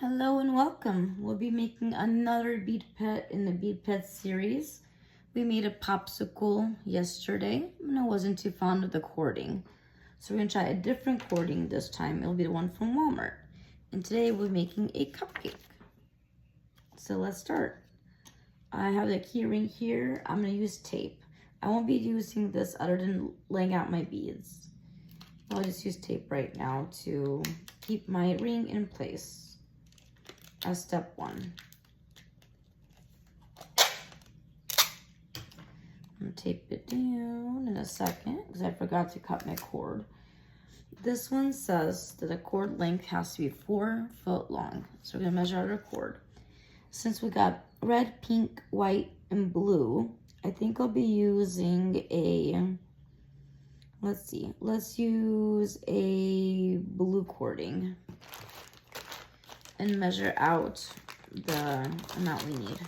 Hello and welcome. We'll be making another bead pet in the Bead Pets series. We made a popsicle yesterday and I wasn't too fond of the cording. So we're gonna try a different cording this time. It'll be the one from Walmart. And today we're making a cupcake. So let's start. I have the key ring here. I'm gonna use tape. I won't be using this other than laying out my beads. I'll just use tape right now to keep my ring in place. As step one. I'm gonna tape it down in a second because I forgot to cut my cord. This one says that the cord length has to be 4 foot long. So we're gonna measure out our cord. Since we got red, pink, white, and blue, I think I'll be using a, let's use a blue cording and measure out the amount we need.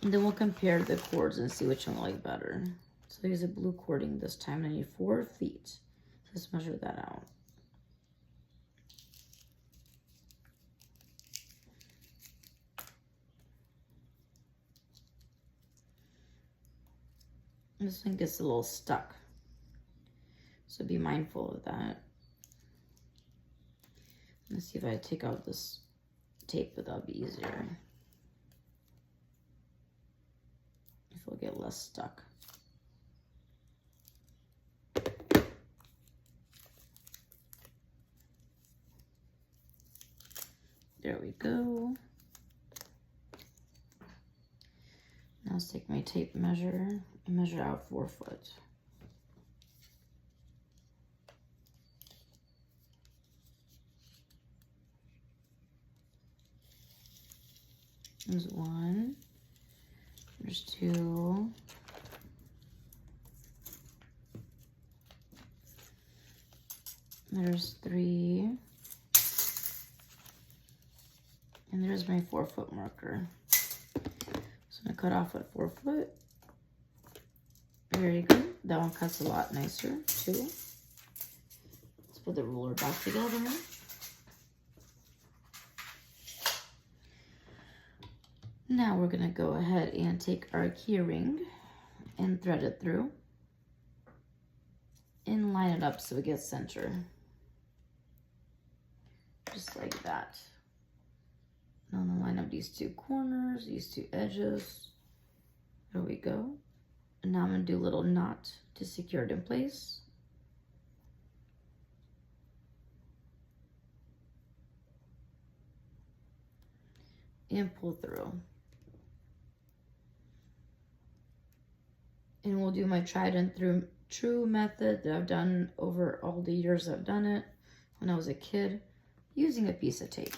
And then we'll compare the cords and see which one I like better. So use a blue cording this time. I need 4 feet. So let's measure that out. This one gets a little stuck. So be mindful of that. Let's see if I take out this tape, but that'll be easier. If it'll get less stuck. There we go. Now let's take my tape measure and measure out 4 foot. There's 1, there's 2, there's 3, and there's my 4 foot marker. So I'm gonna cut off at 4 foot. Very good. That one cuts a lot nicer too. Let's put the ruler back together. Now we're gonna go ahead and take our key ring and thread it through and line it up so it gets center. Just like that. Now I'm gonna line up these 2 corners, these 2 edges. There we go. And now I'm gonna do a little knot to secure it in place. And pull through. And we'll do my tried and true method that I've done over all the years I've done it when I was a kid, using a piece of tape.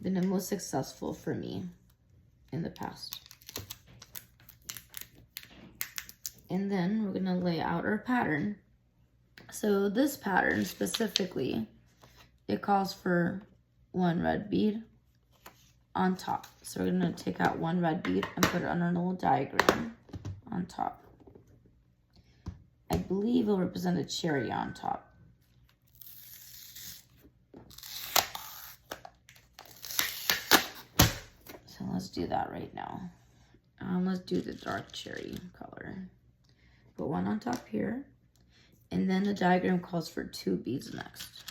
Been the most successful for me in the past. And then we're gonna lay out our pattern. So this pattern specifically, it calls for 1 red bead on top. So we're gonna take out 1 red bead and put it on our little diagram on top. I believe it'll represent a cherry on top. So let's do that right now. Let's do the dark cherry color. Put 1 on top here. And then the diagram calls for 2 beads next.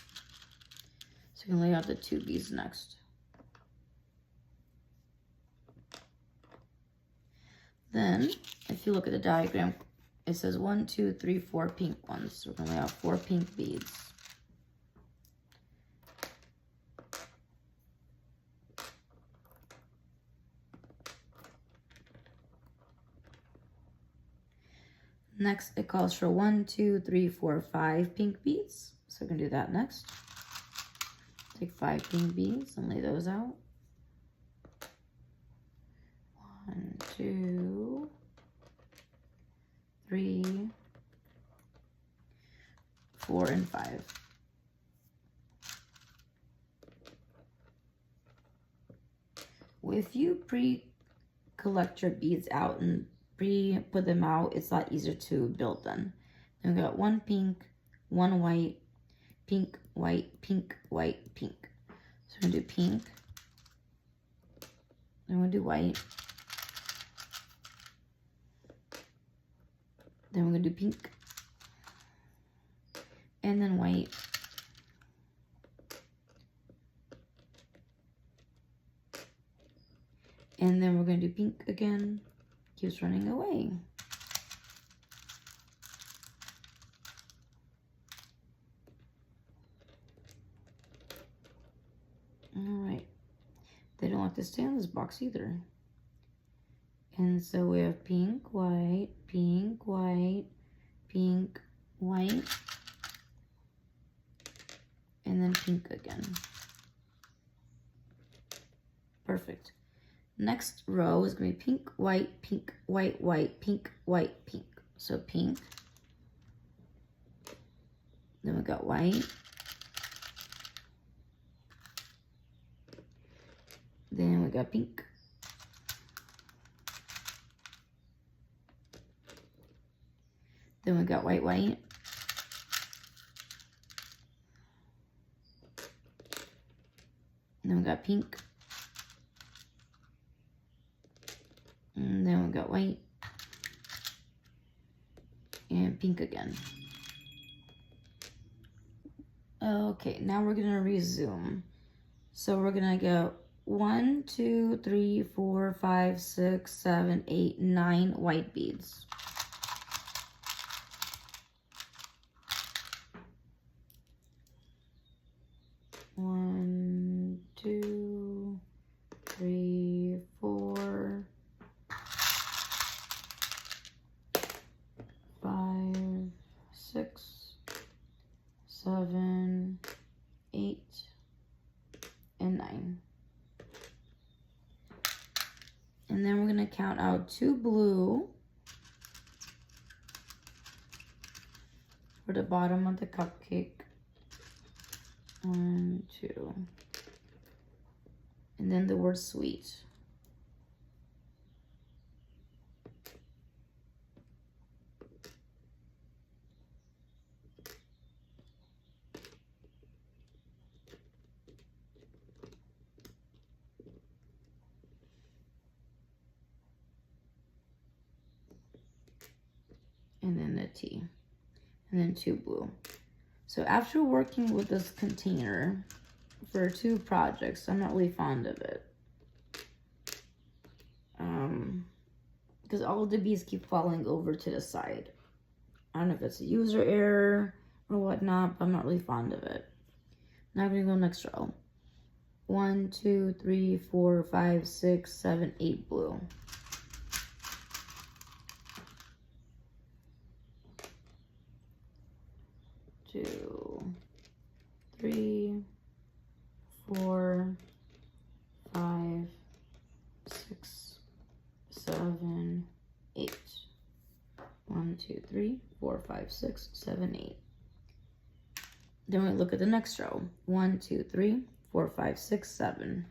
So you can lay out the 2 beads next. Then, if you look at the diagram, it says 1, 2, 3, 4 pink ones. So we're gonna lay out 4 pink beads. Next, it calls for 1, 2, 3, 4, 5 pink beads. So we're gonna do that next. Take 5 pink beads and lay those out. 1, 2, 3, 4, and 5. If you pre-collect your beads out and put them out, it's a lot easier to build them. Then we got one pink, one white, pink, white, pink, white, pink. So we're gonna do pink, then we'll do white, then we're gonna do pink, and then white, and then we're gonna do pink again. Keeps running away. Alright. They don't like to stay in this box either. And so we have pink, white, pink, white, pink, white, and then pink again. Perfect. Next row is going to be pink, white, pink, white, white, pink, white, pink. So pink. Then we got white. Then we got pink. Then we got white, white. And then we got pink. And then we got white. And pink again. Okay, now we're gonna resume. So we're gonna go 1, 2, 3, 4, 5, 6, 7, 8, 9 white beads. One, 2, 3, 4, 5, 6, 7, 8, and 9. And then we're going to count out 2 blue for the bottom of the cupcake. 1, 2. And then the word sweet. And then the T. And then 2 blue. So after working with this container for 2 projects, I'm not really fond of it. Because all of the beads keep falling over to the side. I don't know if it's a user error or whatnot, but I'm not really fond of it. Now I'm going to go next row. 1, 2, 3, 4, 5, 6, 7, 8 blue. Two, 3, 4, 5, 6, 7, 8. 1, 2, 3, 4, 5, 6, 7, 8. Then we look at the next row. 1, 2, 3, 4, 5, 6, 7.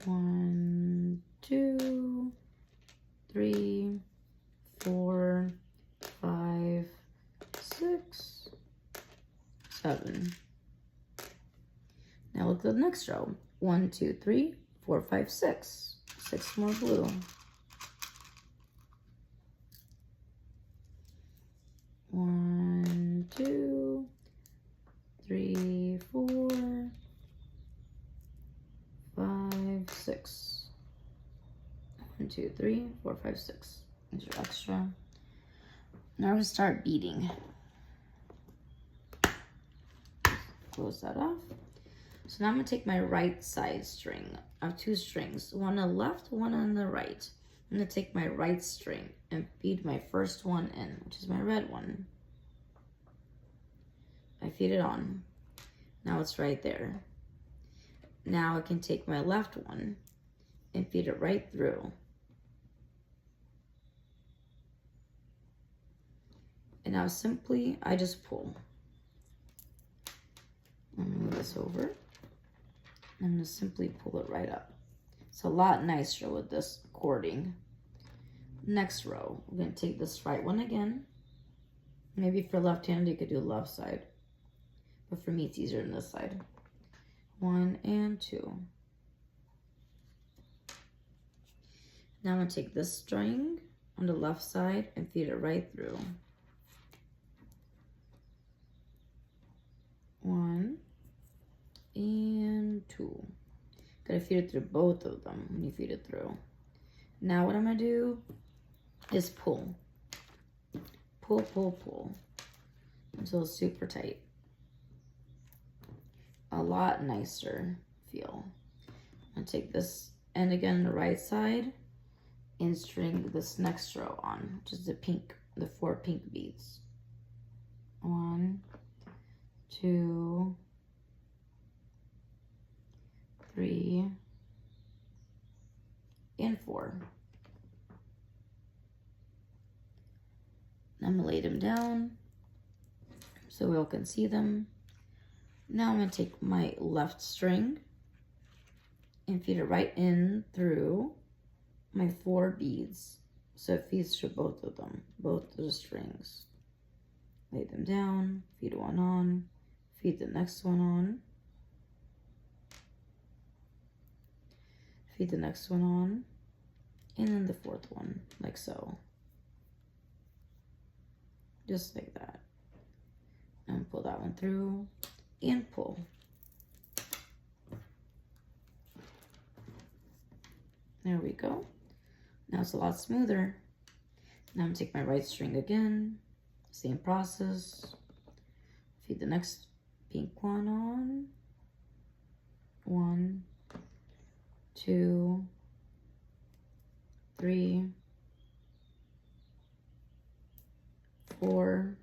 One, 2, 3, 4, 5, 6, 7. Now look at the next row. 1, 2, 3, 4, 5, 6. 6 more blue. 1, 2, 3, 4, 5, 6. 1, 2, 3, 4, 5, 6. These are extra. Now we're going to start beading. Close that off. So now I'm going to take my right side string. I have 2 strings, one on the left, one on the right. I'm going to take my right string and feed my first one in, which is my red one. I feed it on. Now it's right there. Now I can take my left one and feed it right through. And now simply, I just pull. I'm gonna move this over. I'm gonna simply pull it right up. It's a lot nicer with this cording. Next row, we're going to take this right one again. Maybe for left-handed, you could do left side. But for me, it's easier on this side. 1 and 2. Now I'm going to take this string on the left side and feed it right through. 1 and 2. Gotta feed it through both of them when you feed it through. Now what I'm gonna do is pull. Pull, pull, pull until it's super tight. A lot nicer feel. I'm gonna take this end again on the right side and string this next row on, which is the 4 pink beads. 1, 2, 3, and 4. I'm gonna lay them down so we all can see them. Now I'm gonna take my left string and feed it right in through my 4 beads. So it feeds through both of them, both of the strings. Lay them down, feed one on, feed the next one on, feed the next one on, and then the 4th one, like so. Just like that. And pull that one through and pull. There we go. Now it's a lot smoother. Now I'm gonna take my right string again. Same process. Feed the next pink one on. 1, 2, 3, 4,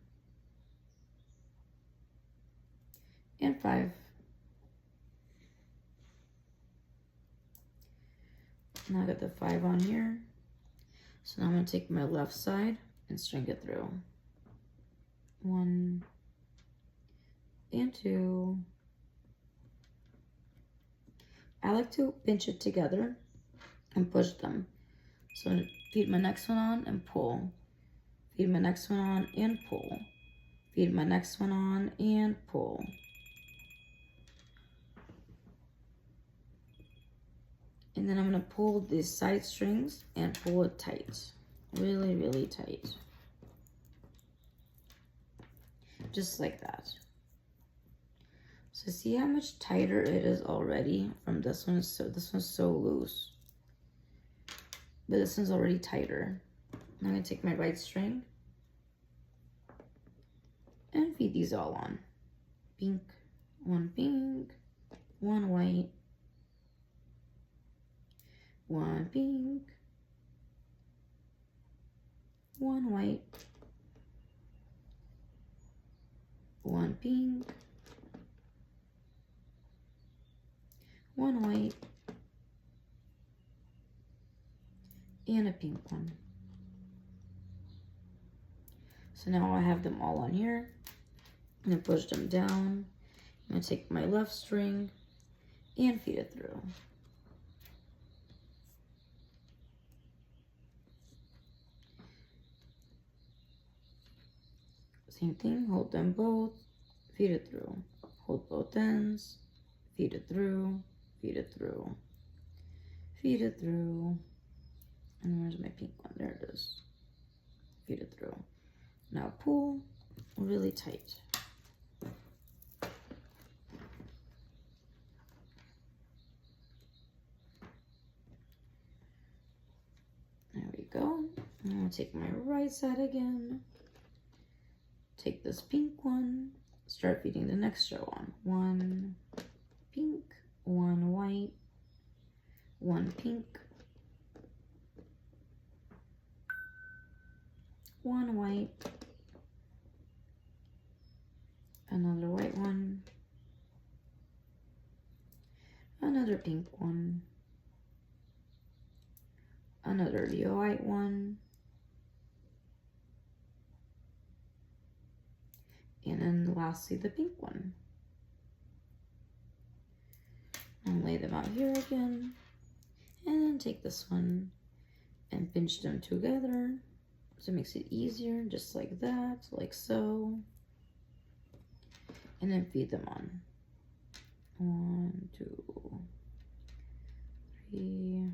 and 5. Now I got the 5 on here. So now I'm going to take my left side and string it through. 1 and 2. I like to pinch it together and push them. So I'm going to feed my next one on and pull. Feed my next one on and pull. Feed my next one on and pull. And then I'm going to pull these side strings and pull it tight. Really, really tight. Just like that. So see how much tighter it is already from this one? So this one's so loose. But this one's already tighter. I'm going to take my right string and feed these all on. Pink, 1 white, 1 pink, 1 white, 1 pink, 1 white, and a pink one. So now I have them all on here. I'm going to push them down. I'm going to take my left string and feed it through. Same thing, hold them both, feed it through. Hold both ends, feed it through, feed it through, feed it through. And where's my pink one? There it is. Feed it through. Now pull really tight. There we go. I'm going to take my right side again. Take this pink one, start feeding the next row on. 1 pink, 1 white, 1 pink, 1 white, another white one, another pink one, another white one, and then lastly the pink one. And lay them out here again And then take this one and pinch them together. So it makes it easier, just like that, like so. And then feed them on. 1, 2, 3,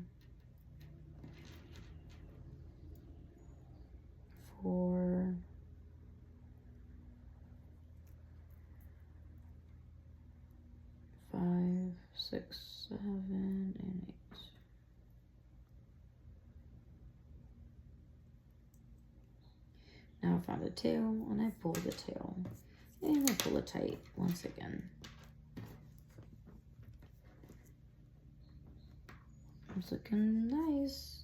4, 5, 6, 7, and 8. Now I found the tail, and I pull the tail. And I pull it tight once again. It's looking nice.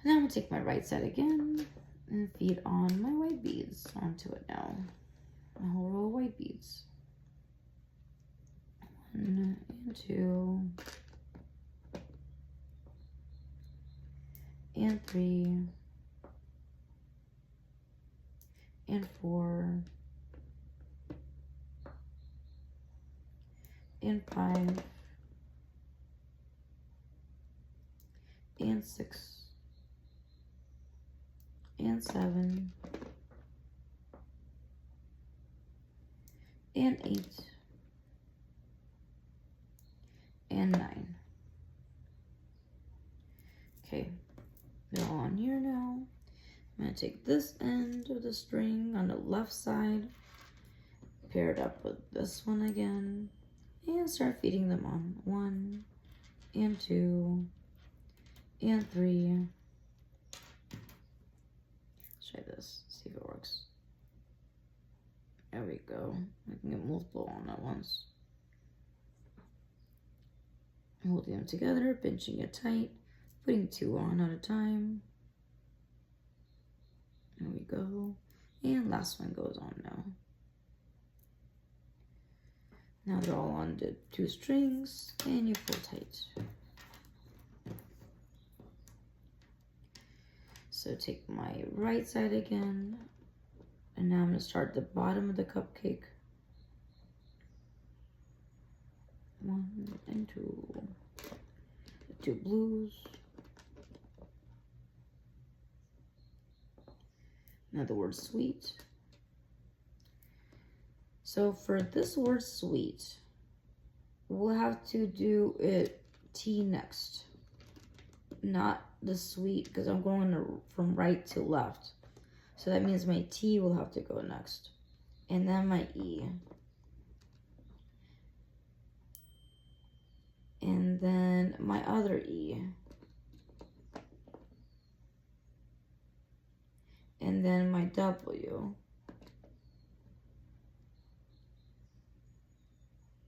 Now I'm gonna take my right side again and feed on my white beads onto it now. A whole row of white beads. 1 and 2 and 3 and 4 and 5 and 6 and 7 and 8 and 9. Okay, they're all on here now. I'm going to take this end of the string on the left side, pair it up with this one again, and start feeding them on. 1 and 2 and 3. Let's try this, see if it works. There we go. I can get multiple on at once. Holding them together, pinching it tight, putting 2 on at a time. There we go. And last one goes on now. Now they're all on the 2 strings, and you pull tight. So take my right side again, and now I'm going to start at the bottom of the cupcake. 1 and 2. The 2 blues. Now the word sweet. So for this word sweet, we'll have to do it T next, not the sweet, because I'm going from right to left. So that means my T will have to go next, and then my E, and then my other E, and then my W,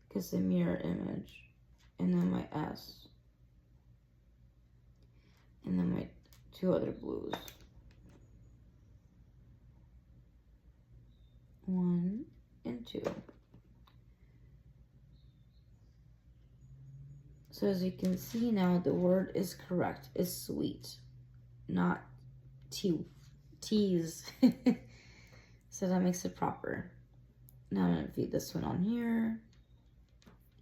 because the mirror image, and then my S, and then my 2 other blues. 1 and 2. So as you can see now, the word is correct. It's sweet, not tease. So that makes it proper. Now I'm going to feed this one on here.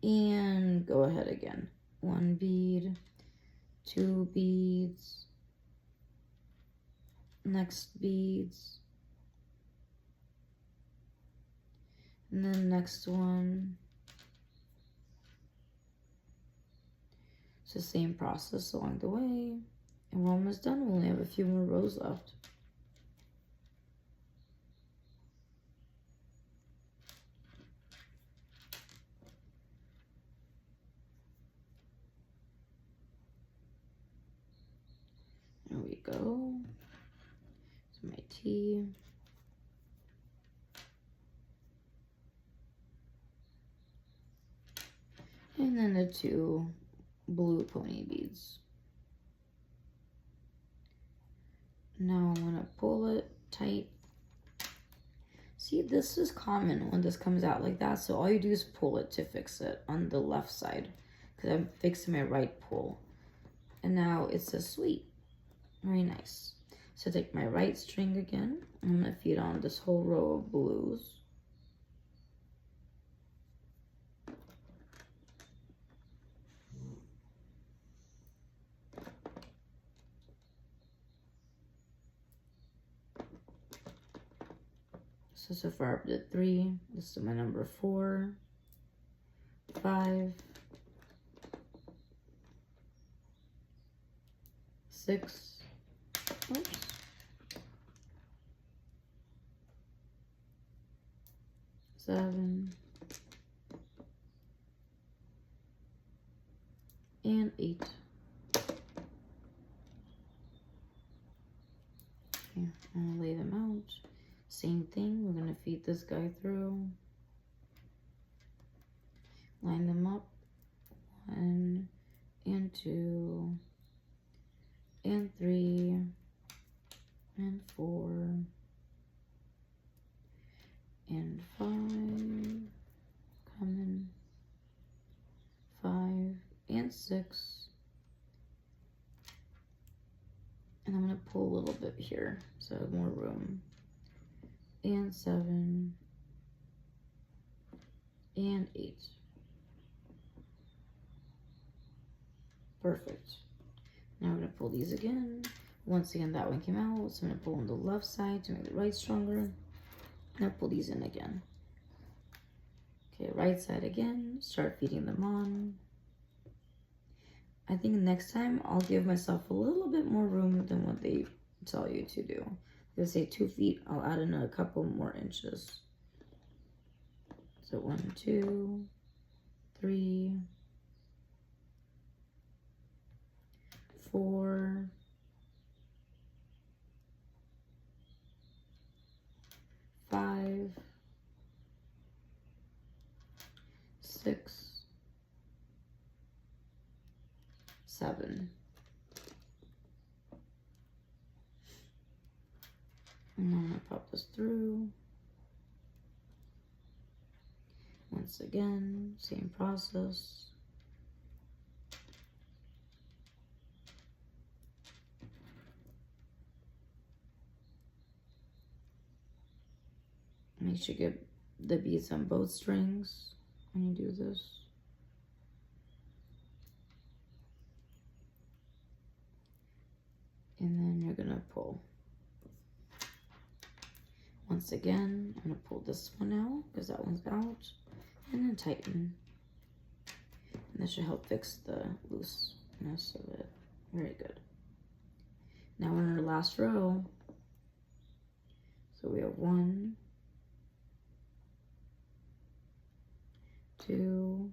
And go ahead again. 1 bead, 2 beads, next beads, and then next one. It's the same process along the way, and we're almost done. We only have a few more rows left. There we go. So my T. And then the 2 blue pony beads. Now I'm gonna pull it tight. See, this is common when this comes out like that. So all you do is pull it to fix it on the left side, because I'm fixing my right pull. And now it's a sweet. Very nice. So take my right string again. I'm gonna feed on this whole row of blues. So far I did 3. This is my number 4, 5, 6, oops, 7, and 8. Okay, I'm gonna lay them out. Same thing, we're gonna feed this guy through. Line them up. 1 and 2 and 3 and 4 and 5. Coming. 5 and 6. And I'm gonna pull a little bit here so I have more room. And 7 and 8. Perfect. Now we're gonna pull these again. Once again, that one came out, so I'm gonna pull on the left side to make the right stronger. Now pull these in again. Okay, right side again. Start feeding them on. I think next time I'll give myself a little bit more room than what they tell you to do. They say 2 feet, I'll add in a couple more inches. So 1, 2, 3, 4, 5, 6, 7. And I'm gonna pop this through. Once again, same process. Make sure you get the beads on both strings when you do this. And then you're gonna pull. Once again, I'm gonna pull this one out because that one's out, and then tighten. And that should help fix the looseness of it. Very good. Now we're in our last row. So we have 1, 2,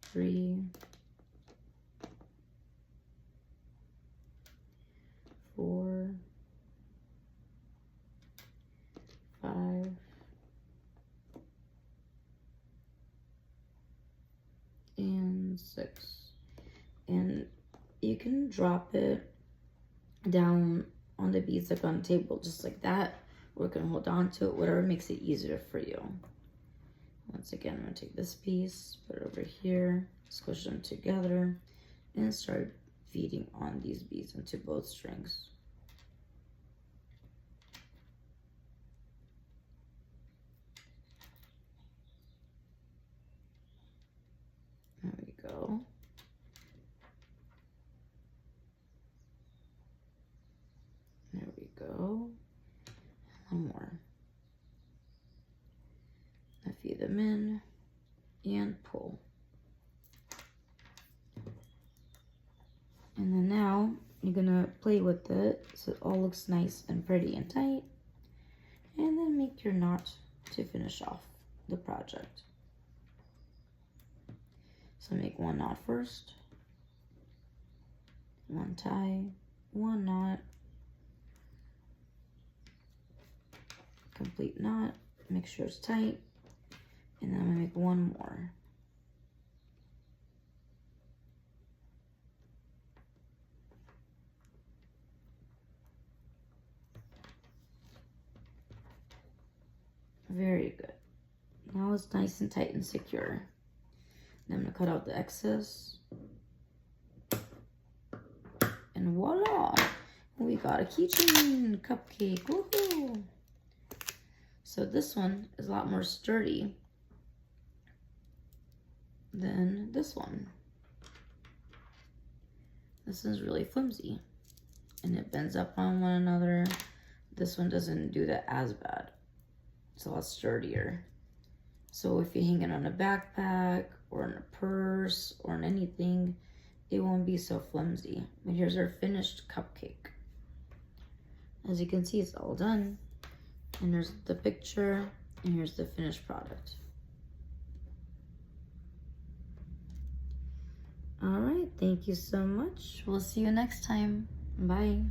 3, 4, 5, and 6. And you can drop it down on the beads like on the table, just like that. Or you can hold on to it, whatever makes it easier for you. Once again, I'm gonna take this piece, put it over here, squish them together, and start feeding on these beads into both strings. There we go. There we go. One more. I feed them in and pull. And then now you're gonna play with it so it all looks nice and pretty and tight. And then make your knot to finish off the project. So make 1 knot first, 1 tie, 1 knot, complete knot, make sure it's tight, and then I'm gonna make 1 more. Very good. Now it's nice and tight and secure. Then I'm gonna cut out the excess. And voila! We got a keychain cupcake. Woohoo! So this one is a lot more sturdy than this one. This is really flimsy. and it bends up on one another. This one doesn't do that as bad. It's a lot sturdier. So if you hang it on a backpack or in a purse or in anything, it won't be so flimsy. And here's our finished cupcake. As you can see, it's all done. And there's the picture, and here's the finished product. All right, thank you so much. We'll see you next time. Bye.